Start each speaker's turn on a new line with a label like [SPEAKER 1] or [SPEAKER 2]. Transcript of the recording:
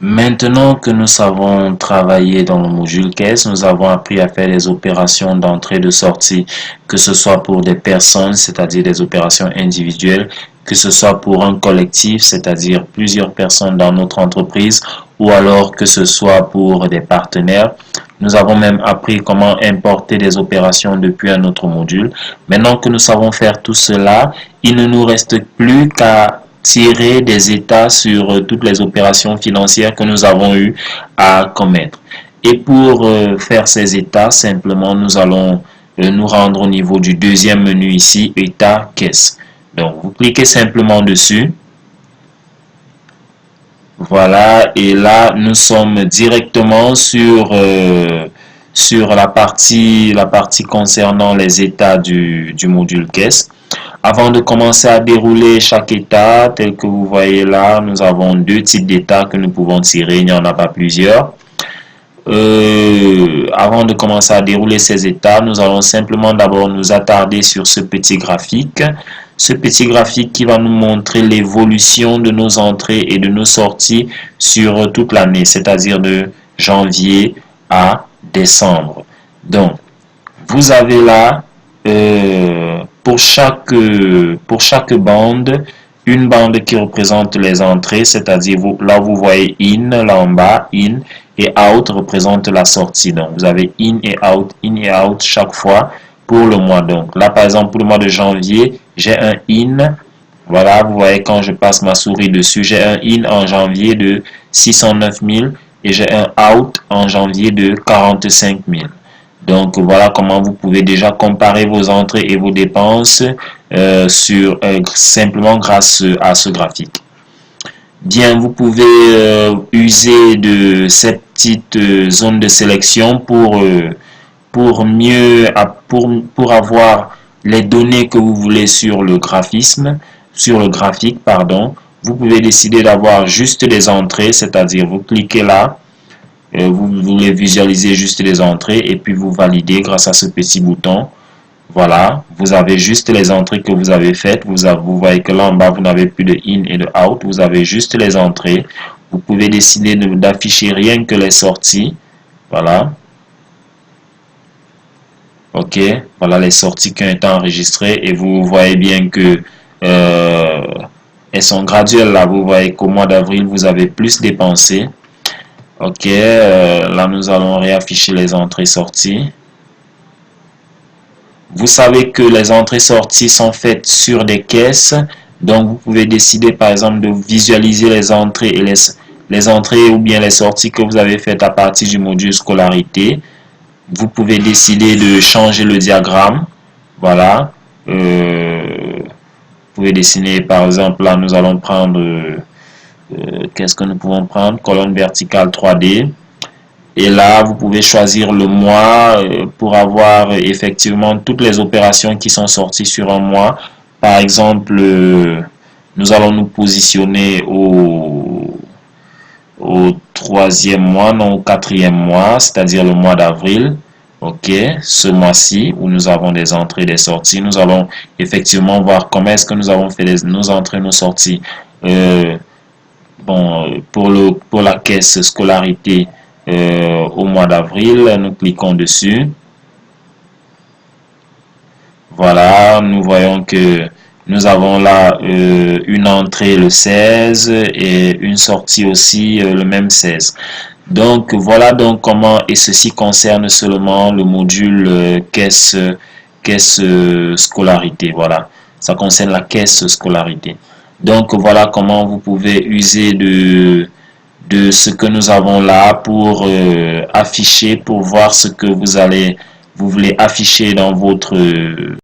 [SPEAKER 1] Maintenant que nous savons travailler dans le module caisse, nous avons appris à faire des opérations d'entrée et de sortie, que ce soit pour des personnes, c'est-à-dire des opérations individuelles, que ce soit pour un collectif, c'est-à-dire plusieurs personnes dans notre entreprise, ou alors que ce soit pour des partenaires. Nous avons même appris comment importer des opérations depuis un autre module. Maintenant que nous savons faire tout cela, il ne nous reste plus qu'à tirer des états sur toutes les opérations financières que nous avons eu à commettre. Et pour faire ces états, simplement, nous allons nous rendre au niveau du deuxième menu ici, état caisse. Donc, vous cliquez simplement dessus. Voilà, et là, nous sommes directement sur la partie concernant les états du module caisse. Avant de commencer à dérouler chaque état, tel que vous voyez là, nous avons deux types d'états que nous pouvons tirer, il n'y en a pas plusieurs. Avant de commencer à dérouler ces états, nous allons simplement d'abord nous attarder sur ce petit graphique. Ce petit graphique qui va nous montrer l'évolution de nos entrées et de nos sorties sur toute l'année, c'est-à-dire de janvier à décembre. Donc, vous avez là, pour chaque bande, une bande qui représente les entrées, c'est-à-dire là vous voyez in, là en bas, in, et out représente la sortie. Donc, vous avez in et out chaque fois pour le mois. Donc, là, par exemple, pour le mois de janvier, j'ai un in. Voilà, vous voyez, quand je passe ma souris dessus, j'ai un in en janvier de 609 000 et j'ai un out en janvier de 45 000. Donc, voilà comment vous pouvez déjà comparer vos entrées et vos dépenses simplement grâce à ce graphique. Bien, vous pouvez user de cette petite zone de sélection pour avoir les données que vous voulez sur le graphique, pardon. Vous pouvez décider d'avoir juste les entrées, c'est-à-dire vous cliquez là, vous voulez visualiser juste les entrées et puis vous validez grâce à ce petit bouton. Voilà, vous avez juste les entrées que vous avez faites. Vous voyez que là en bas, vous n'avez plus de in et de out. Vous avez juste les entrées. Vous pouvez décider d'afficher rien que les sorties. Voilà. Ok, voilà les sorties qui ont été enregistrées. Et vous voyez bien que elles sont graduelles là. Vous voyez qu'au mois d'avril, vous avez plus dépensé. Ok, là nous allons réafficher les entrées-sorties. Vous savez que les entrées-sorties sont faites sur des caisses. Donc vous pouvez décider par exemple de visualiser les entrées et les entrées ou bien les sorties que vous avez faites à partir du module scolarité. Vous pouvez décider de changer le diagramme. Voilà. Vous pouvez dessiner par exemple, là nous allons prendre... qu'est-ce que nous pouvons prendre? Colonne verticale 3D. Et là, vous pouvez choisir le mois pour avoir effectivement toutes les opérations qui sont sorties sur un mois. Par exemple, nous allons nous positionner au troisième mois, non au quatrième mois, c'est-à-dire le mois d'avril. Ok, ce mois-ci où nous avons des entrées et des sorties, nous allons effectivement voir comment est-ce que nous avons fait nos entrées et nos sorties. Bon, pour la caisse scolarité au mois d'avril, nous cliquons dessus. Voilà, nous voyons que nous avons là une entrée le 16 et une sortie aussi le même 16. Donc voilà donc comment, et ceci concerne seulement le module caisse scolarité. Voilà, ça concerne la caisse scolarité. Donc voilà comment vous pouvez user de ce que nous avons là pour afficher, pour voir ce que vous voulez afficher dans votre